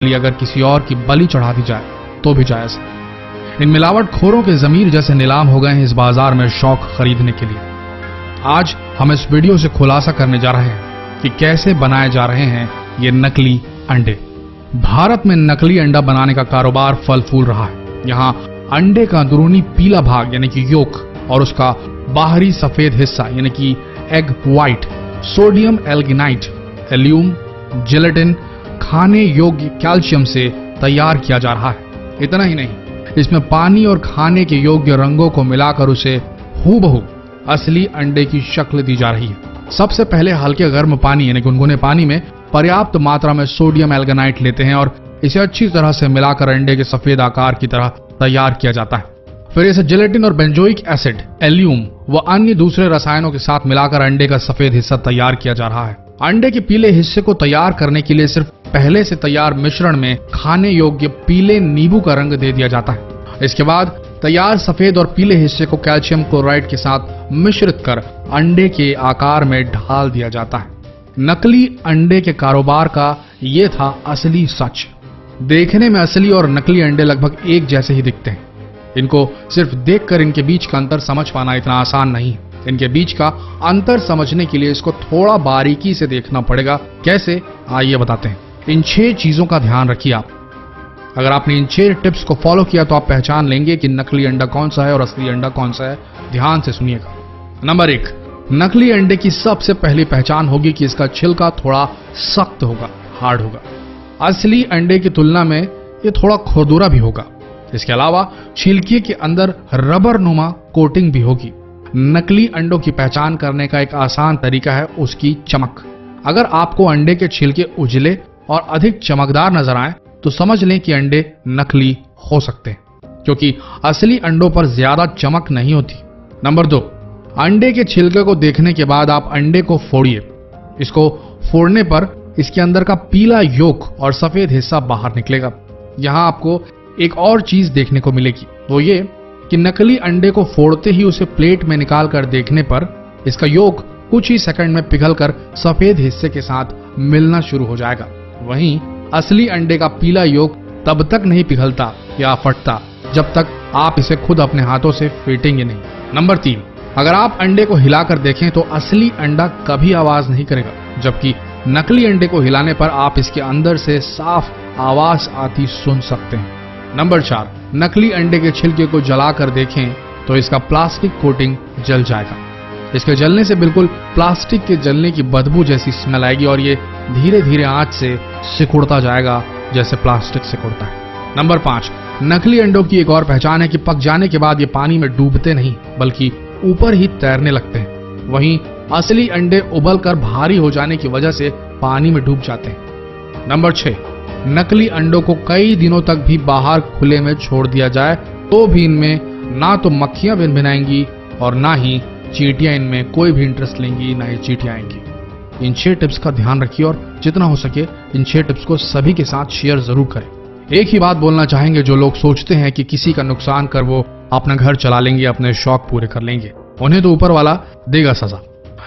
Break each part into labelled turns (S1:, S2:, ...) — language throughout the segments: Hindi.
S1: लिए अगर किसी और की बलि चढ़ा दी जाए तो भी जायज है। इन मिलावटखोरों के जमीर जैसे नीलाम हो गए हैं इस बाजार में शौक खरीदने के लिए। आज हम इस वीडियो से खुलासा करने जा रहे हैं कि कैसे बनाए जा रहे हैं ये नकली अंडे। भारत में नकली अंडा बनाने का कारोबार फल फूल रहा है। यहाँ अंडे का अंदरूनी पीला भाग यानी कि योक और उसका बाहरी सफेद हिस्सा यानी कि एग व्हाइट सोडियम एल्गिनाइट, एल्यूम, जेलेटिन, खाने योग्य कैल्शियम से तैयार किया जा रहा है। इतना ही नहीं, इसमें पानी और खाने के योग्य रंगों को मिलाकर उसे हूबहू असली अंडे की शक्ल दी जा रही है। सबसे पहले हल्के गर्म पानी यानी गुनगुने पानी में पर्याप्त मात्रा में सोडियम एल्गिनाइट लेते हैं और इसे अच्छी तरह से मिलाकर अंडे के सफेद आकार की तरह तैयार किया जाता है। फिर इसे जेलेटिन और बेंजोइक एसिड, एल्यूम व अन्य दूसरे रसायनों के साथ मिलाकर अंडे का सफेद हिस्सा तैयार किया जा रहा है। अंडे के पीले हिस्से को तैयार करने के लिए सिर्फ पहले से तैयार मिश्रण में खाने योग्य पीले नींबू का रंग दे दिया जाता है। इसके बाद तैयार सफेद और पीले हिस्से को कैल्शियम क्लोराइड के साथ मिश्रित कर अंडे के आकार में ढाल दिया जाता है। नकली अंडे के कारोबार का ये था असली सच। देखने में असली और नकली अंडे लगभग एक जैसे ही दिखते हैं। इनको सिर्फ देखकर इनके बीच का अंतर समझ पाना इतना आसान नहीं है। इनके बीच का अंतर समझने के लिए इसको थोड़ा बारीकी से देखना पड़ेगा। कैसे, आइए बताते हैं। इन 6 चीजों का ध्यान रखिए आप। अगर आपने इन 6 टिप्स को फॉलो किया तो आप पहचान लेंगे कि नकली अंडा कौन सा है और असली अंडा कौन सा है। ध्यान से सुनिएगा। नंबर 1, नकली अंडे की सबसे पहली पहचान होगी कि इसका छिलका थोड़ा सख्त होगा, हार्ड होगा। असली अंडे की तुलना में ये थोड़ा खुरदुरा भी होगा। इसके अलावा छिलके के अंदर रबर नुमा कोटिंग भी होगी। नकली अंडों की पहचान करने का एक आसान तरीका है उसकी चमक। अगर आपको अंडे के छिलके उजले और अधिक चमकदार नजर आए तो समझ लें कि अंडे नकली हो सकते हैं, क्योंकि असली अंडों पर ज्यादा चमक नहीं होती। नंबर 2, अंडे के छिलके को देखने के बाद आप अंडे को फोड़िए। इसको फोड़ने पर इसके अंदर का पीला योक और सफेद हिस्सा बाहर निकलेगा। यहां आपको एक और चीज देखने को मिलेगी, वो ये कि नकली अंडे को फोड़ते ही उसे प्लेट में निकाल कर देखने पर इसका योक कुछ ही सेकंड में पिघलकर सफेद हिस्से के साथ मिलना शुरू हो जाएगा। वहीं असली अंडे का पीला योक तब तक नहीं पिघलता या फटता जब तक आप इसे खुद अपने हाथों से फेंटेंगे नहीं। नंबर 3, अगर आप अंडे को हिलाकर देखें तो असली अंडा कभी आवाज नहीं करेगा, जबकि नकली अंडे को हिलाने पर आप इसके अंदर से साफ आवाज आती सुन सकते हैं। नंबर 4, नकली अंडे के छिलके को जलाकर देखें तो इसका प्लास्टिक कोटिंग जल जाएगा। इसके जलने से बिल्कुल प्लास्टिक के जलने की बदबू जैसी स्मेल आएगी और ये धीरे धीरे आंच से सिकुड़ता जाएगा जैसे प्लास्टिक सिकुड़ता है। नंबर 5, नकली अंडों की एक और पहचान है कि पक जाने के बाद ये पानी में डूबते नहीं बल्कि ऊपर ही तैरने लगते हैं। वहीं असली अंडे उबल कर भारी हो जाने की वजह से पानी में डूब जाते हैं। नंबर 6, नकली अंडों को कई दिनों तक भी बाहर खुले में छोड़ दिया जाए तो भी इनमें ना तो मक्खियां भिनभिनाएंगी और ना ही चींटियां इनमें कोई भी इंटरेस्ट लेंगी, ना ही चींटियां आएंगी। इन 6 टिप्स का ध्यान रखिए और जितना हो सके इन 6 टिप्स को सभी के साथ शेयर जरूर करें। एक ही बात बोलना चाहेंगे, जो लोग सोचते हैं कि किसी का नुकसान कर वो अपना घर चला लेंगे, अपने शौक पूरे कर लेंगे, उन्हें तो ऊपर वाला देगा सजा।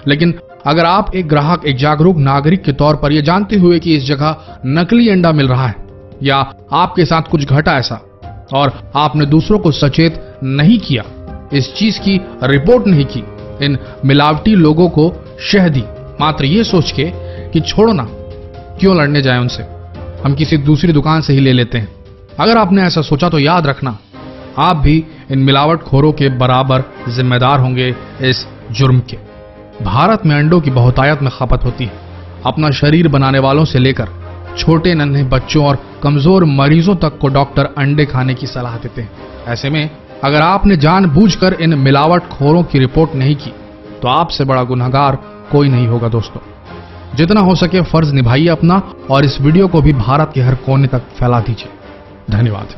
S1: लेकिन अगर आप एक ग्राहक, एक जागरूक नागरिक के तौर पर यह जानते हुए कि इस जगह नकली अंडा मिल रहा है या आपके साथ कुछ घटा ऐसा और आपने दूसरों को सचेत नहीं किया, इस चीज की रिपोर्ट नहीं की, इन मिलावटी लोगों को शह दी, मात्र ये सोच के कि छोड़ो ना, क्यों लड़ने जाए उनसे, हम किसी दूसरी दुकान से ही ले लेते हैं। अगर आपने ऐसा सोचा तो याद रखना, आप भी इन मिलावटखोरों के बराबर जिम्मेदार होंगे इस जुर्म के। भारत में अंडों की बहुतायत में खपत होती है। अपना शरीर बनाने वालों से लेकर छोटे नन्हे बच्चों और कमजोर मरीजों तक को डॉक्टर अंडे खाने की सलाह देते हैं। ऐसे में अगर आपने जानबूझकर इन मिलावटखोरों की रिपोर्ट नहीं की तो आपसे बड़ा गुनहगार कोई नहीं होगा। दोस्तों, जितना हो सके फर्ज निभाइए अपना और इस वीडियो को भी भारत के हर कोने तक फैला दीजिए। धन्यवाद।